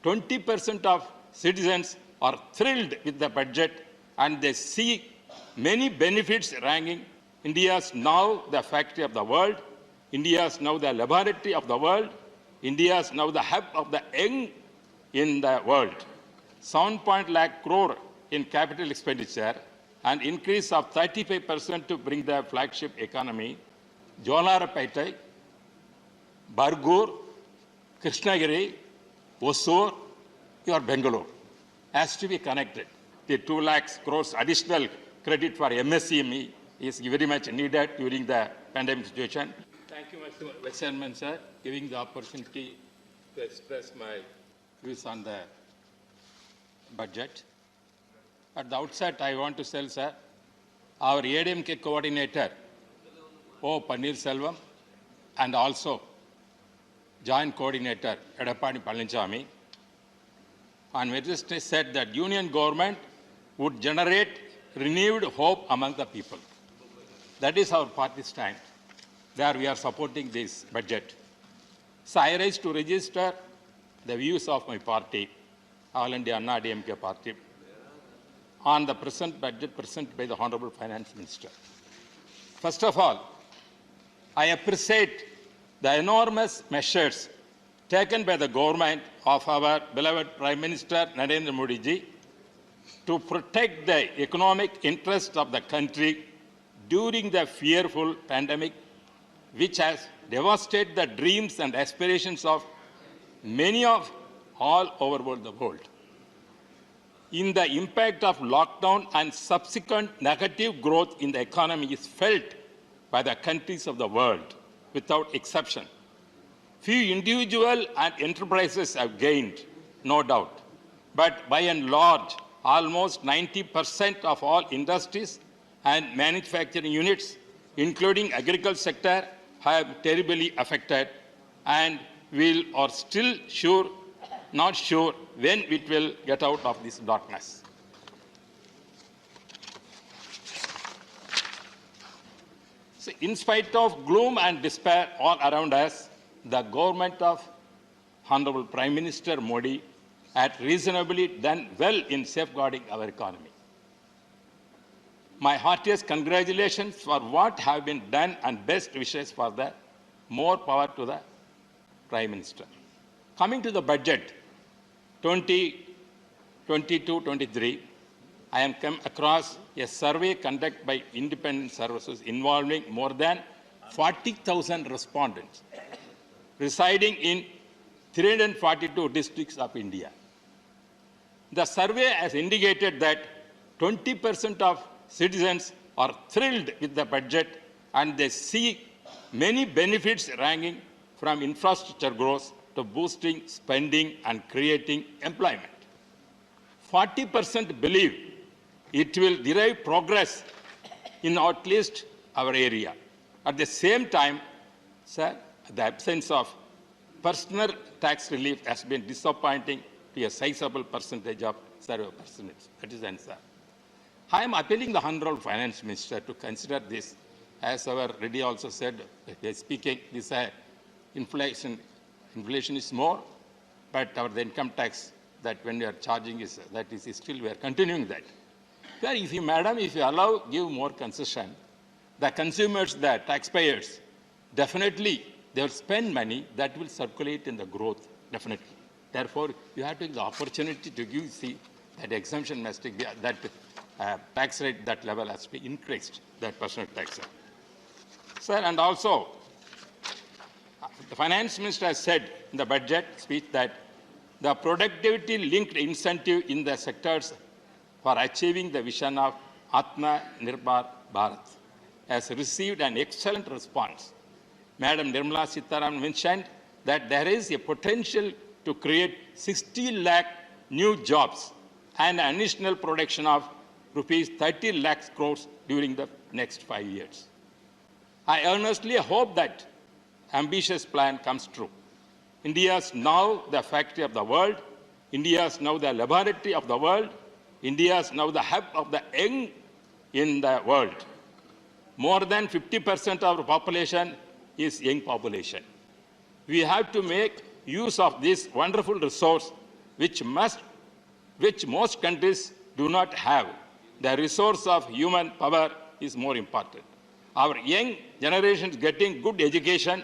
20% of citizens are thrilled with the budget and they see many benefits ranking. India is now the factory of the world. India is now the laboratory of the world. India is now the hub of the young in the world. 7 lakh crore in capital expenditure, an increase of 35% to bring the flagship economy. Jolarapete, Bargur, Krishnagiri, Osur, or Bangalore has to be connected. The 2 lakhs crores additional credit for MSCME is very much needed during the pandemic situation. Thank you, Mr. Vice Chairman, sir, giving the opportunity to express my views on the budget. At the outset, I want to tell, sir, our ADMK coordinator, O. Pannirselvam, and also Joint Coordinator, Edapani Palaniswamy, on Wednesday said that Union government would generate renewed hope among the people. That is our party's stand. There we are supporting this budget. So I rise to register the views of my party, All India ADMK party, on the present budget presented by the Honorable Finance Minister. First of all, I appreciate the enormous measures taken by the government of our beloved Prime Minister Narendra Modi ji to protect the economic interests of the country during the fearful pandemic, which has devastated the dreams and aspirations of many of all over the world. In the impact of lockdown and subsequent negative growth in the economy is felt by the countries of the world without exception. Few individuals and enterprises have gained, no doubt, but by and large, almost 90% of all industries and manufacturing units, including agriculture sector, have terribly affected and are still not sure when it will get out of this darkness. So in spite of gloom and despair all around us, the government of Honorable Prime Minister Modi had reasonably done well in safeguarding our economy. My heartiest congratulations for what have been done and best wishes for the more power to the Prime Minister. Coming to the budget 2022-23, I am come across a survey conducted by independent services involving more than 40,000 respondents residing in 342 districts of India. The survey has indicated that 20% of citizens are thrilled with the budget and they see many benefits ranging from infrastructure growth to boosting spending and creating employment. 40% believe it will derive progress in at least our area. At the same time, sir, the absence of personal tax relief has been disappointing to a sizable percentage of survey persons. That is the answer. I am appealing the Honorable Finance Minister to consider this. As our Reddy also said, speaking, this inflation is more, but our income tax that when we are charging is still we are continuing that. If you, madam, if you allow, give more concession, the consumers, the taxpayers, definitely they will spend money that will circulate in the growth, definitely. Therefore, you have to give the opportunity to give, see, that exemption must be, that tax rate, that level has to be increased, that personal tax. Sir, and also, the Finance Minister has said in the budget speech that the productivity-linked incentive in the sectors for achieving the vision of Atma Nirbhar Bharat has received an excellent response. Madam Nirmala Sitharaman mentioned that there is a potential to create 60 lakh new jobs and an additional production of rupees 30 lakhs crores during the next 5 years. I earnestly hope that ambitious plan comes true. India is now the factory of the world. India is now the laboratory of the world. India is now the hub of the young in the world. More than 50% of our population is young population. We have to make use of this wonderful resource which most countries do not have. The resource of human power is more important. Our young generation is getting good education,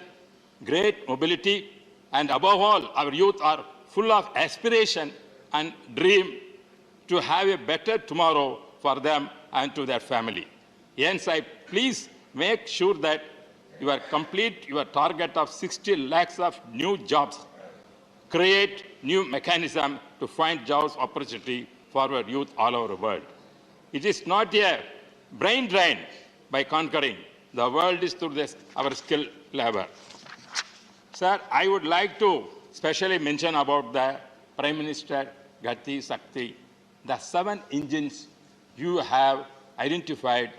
great mobility, and above all, our youth are full of aspiration and dream to have a better tomorrow for them and to their family. Hence, I please make sure that you are complete your target of 60 lakhs of new jobs. Create new mechanism to find jobs opportunity for our youth all over the world. It is not a brain drain by conquering. The world is through our skill labor. Sir, I would like to specially mention about the Prime Minister Gati Shakti, the 7 engines you have identified,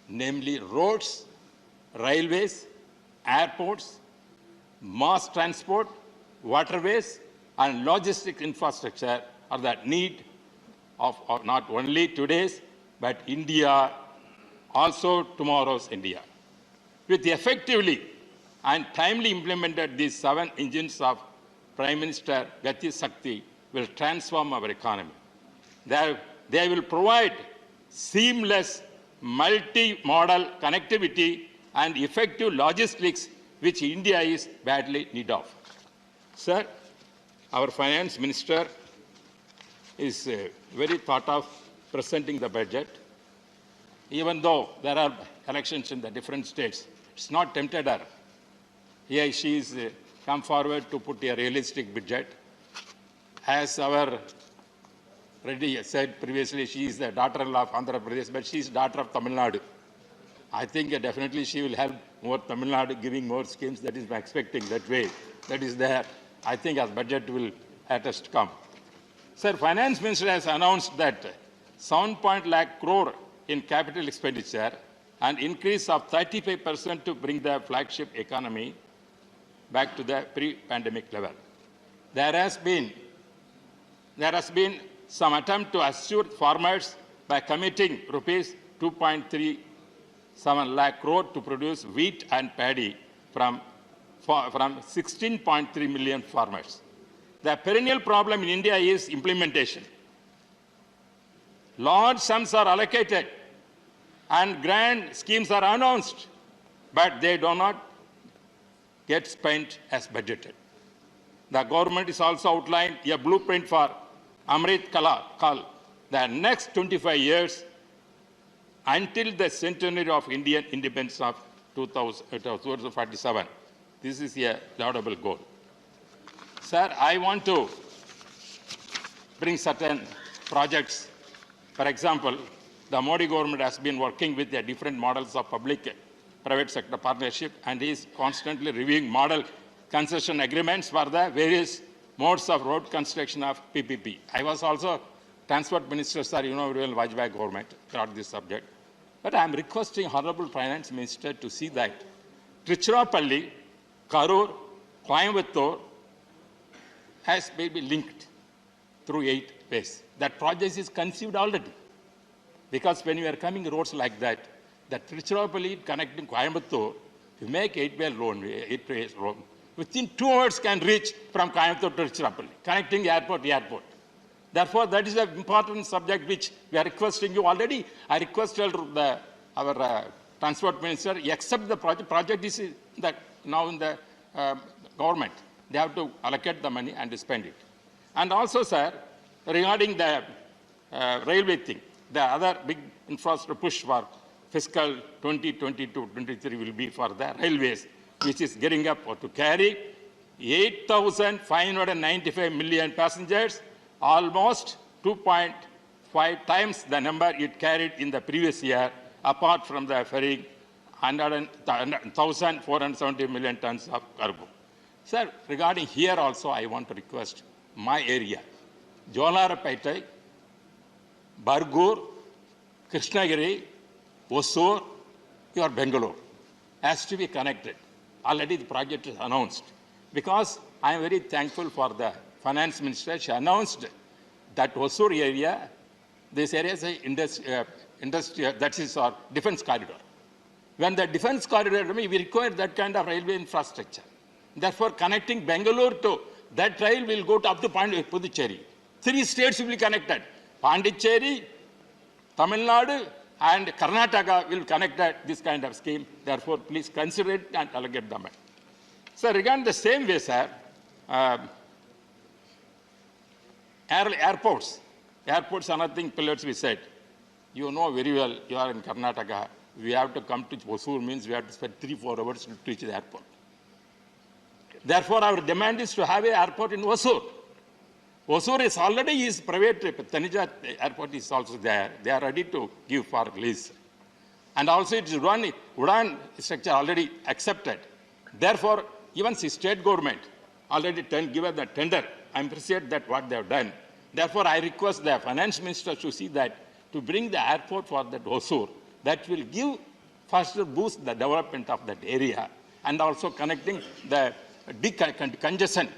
namely roads, railways, airports, mass transport, waterways, and logistic infrastructure are the need of not only today's, but India, also tomorrow's India. With effectively and timely implemented, these 7 engines of Prime Minister Gati Shakti will transform our economy. They will provide seamless multi-modal connectivity and effective logistics which India is badly need of. Sir, our finance minister is very thought of presenting the budget. Even though there are elections in the different states, it's not tempted her. Here she is come forward to put a realistic budget. As our Reddy said previously, she is the daughter-in-law of Andhra Pradesh, but she is daughter of Tamil Nadu. I think definitely she will help more Tamil Nadu, giving more schemes. That is my expecting that way. That is there. I think as budget will at us to come. Sir, Finance Minister has announced that 7 lakh crore in capital expenditure and increase of 35% to bring the flagship economy back to the pre-pandemic level. There has been some attempt to assure farmers by committing rupees 2.37 lakh crore to produce wheat and paddy from 16.3 million farmers. The perennial problem in India is implementation. Large sums are allocated and grand schemes are announced, but they do not get spent as budgeted. The government is also outlined a blueprint for Amrit Kal, the next 25 years until the centenary of Indian independence of 2047. This is a laudable goal. Sir, I want to bring certain projects. For example, the Modi government has been working with the different models of public-private sector partnership and is constantly reviewing model concession agreements for the various modes of road construction of PPP. I was also Transport Minister, sir, you know, Vajpayee government brought this subject. But I am requesting Honorable Finance Minister to see that Tiruchirappalli, Karur, Coimbatore has maybe linked through 8 ways. That project is conceived already. Because when you are coming roads like that, the Tiruchirappalli connecting Coimbatore, you make 8-way road. Within 2 hours can reach from Coimbatore to Tiruchirappalli, connecting airport to airport. Therefore, that is an important subject which we are requesting you already. I requested our Transport Minister accept the project. Project is now in the government. They have to allocate the money and spend it. And also, sir, regarding the railway thing, the other big infrastructure push for fiscal 2022-23 will be for the railways, which is getting up to carry 8,595 million passengers, almost 2.5 times the number it carried in the previous year, apart from the ferrying 1,470 million tons of cargo. Sir, regarding here also, I want to request my area, Jolarapete, Bargur, Krishnagiri, Hosur, or Bangalore, has to be connected. Already the project is announced. Because I am very thankful for the Finance Minister. She announced that Hosur area, this area is an industrial, that is our defense corridor. When the defense corridor, we require that kind of railway infrastructure. Therefore, connecting Bangalore to that rail will go to up to point Puducherry. 3 states will be connected. Pondicherry, Tamil Nadu, and Karnataka will connect this kind of scheme. Therefore, please consider it and allocate the money. So, regarding the same way, sir, airports. Airports are nothing pillars we said. You know very well, you are in Karnataka. We have to come to Hosur means we have to spend 3-4 hours to reach the airport. Therefore, our demand is to have an airport in Hosur. Hosur is already private. Tanija airport is also there. They are ready to give for lease. And also it is Udan structure already accepted. Therefore, even the state government already given the tender. I appreciate that what they have done. Therefore, I request the finance minister to see that to bring the airport for that Hosur, that will give faster boost the development of that area and also connecting the congestion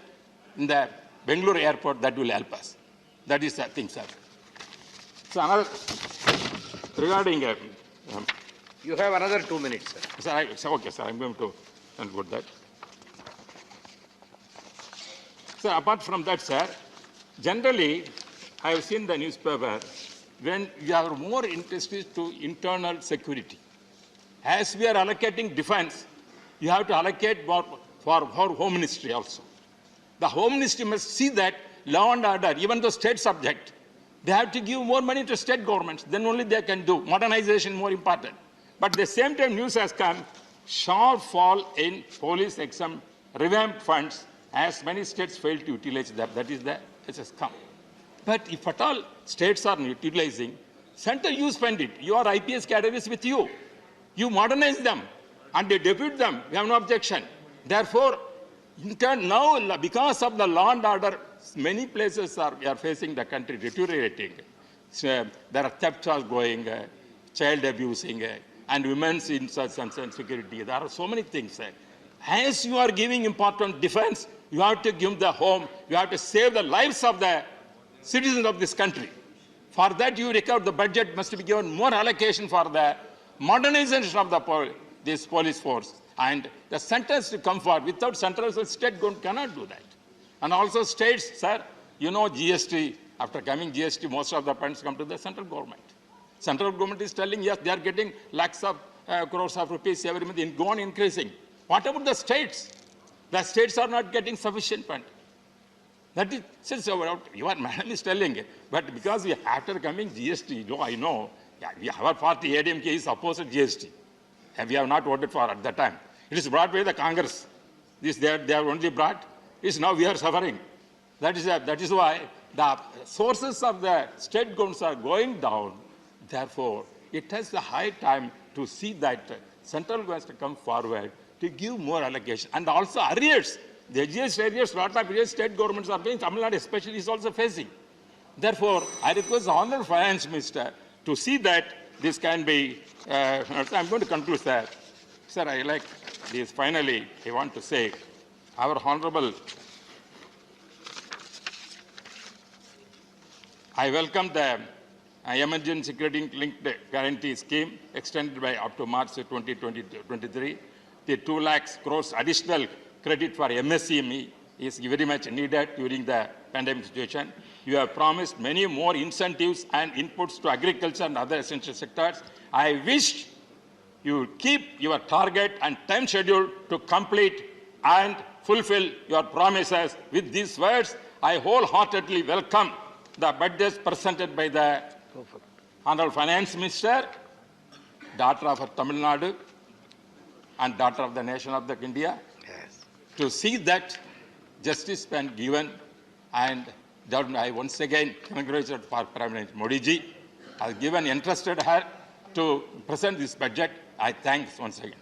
in the Bengaluru airport, that will help us. That is the thing, sir. So, another, regarding... you have another 2 minutes, sir. Sir, okay, sir, I'm going to conclude that. So, apart from that, sir, generally, I have seen the newspaper, when we are more interested to internal security. As we are allocating defense, you have to allocate more for Home Ministry also. The Home Ministry must see that law and order, even the state subject, they have to give more money to state governments. Then only they can do. Modernization more important. But at the same time, news has come, sharp fall in police exam revamp funds, as many states fail to utilize that. That is the, it has come. But if at all states are utilizing, center you spend it. Your IPS cadre is with you. You modernize them and they depute them. We have no objection. Therefore, in turn, now, because of the law and order, many places we are facing the country deteriorating. So, there are thefts are going, child abusing, and women's insurgence and security. There are so many things. As you are giving important defense, you have to give the home, you have to save the lives of the citizens of this country. For that, you require the budget must be given more allocation for the modernization of this police force. And the centers to come forward. Without central, state government cannot do that. And also states, sir, you know GST, after coming GST, most of the funds come to the central government. Central government is telling, yes, they are getting lakhs of crores of rupees every month, go on increasing. What about the states? The states are not getting sufficient fund. That is, since your madam is telling, but because we after coming GST, I know, our party ADMK is opposed to GST. And we have not voted for at that time. It is brought by the Congress. They have only brought. It's now we are suffering. That is why the sources of the state governments are going down. Therefore, it has the high time to see that central government to come forward to give more allocation. And also arrears. The GST arrears, lot of arrears state governments are paying. Tamil Nadu especially is also facing. Therefore, I request the Honourable Finance Minister to see that this can be, I'm going to conclude, sir. Sir, I like this. Finally, I want to say, our Honourable, I welcome the emergency security linked guarantee scheme extended by up to March 2023. The 2 lakh crores additional credit for MSME is very much needed during the pandemic situation. You have promised many more incentives and inputs to agriculture and other essential sectors. I wish you keep your target and time schedule to complete and fulfill your promises. With these words, I wholeheartedly welcome the budgets presented by the Honourable Finance Minister, daughter of Tamil Nadu and daughter of the nation of India, to see that justice been given. And I once again congratulate for Prime Minister Modi ji has given entrusted her to present this budget. I thank once again.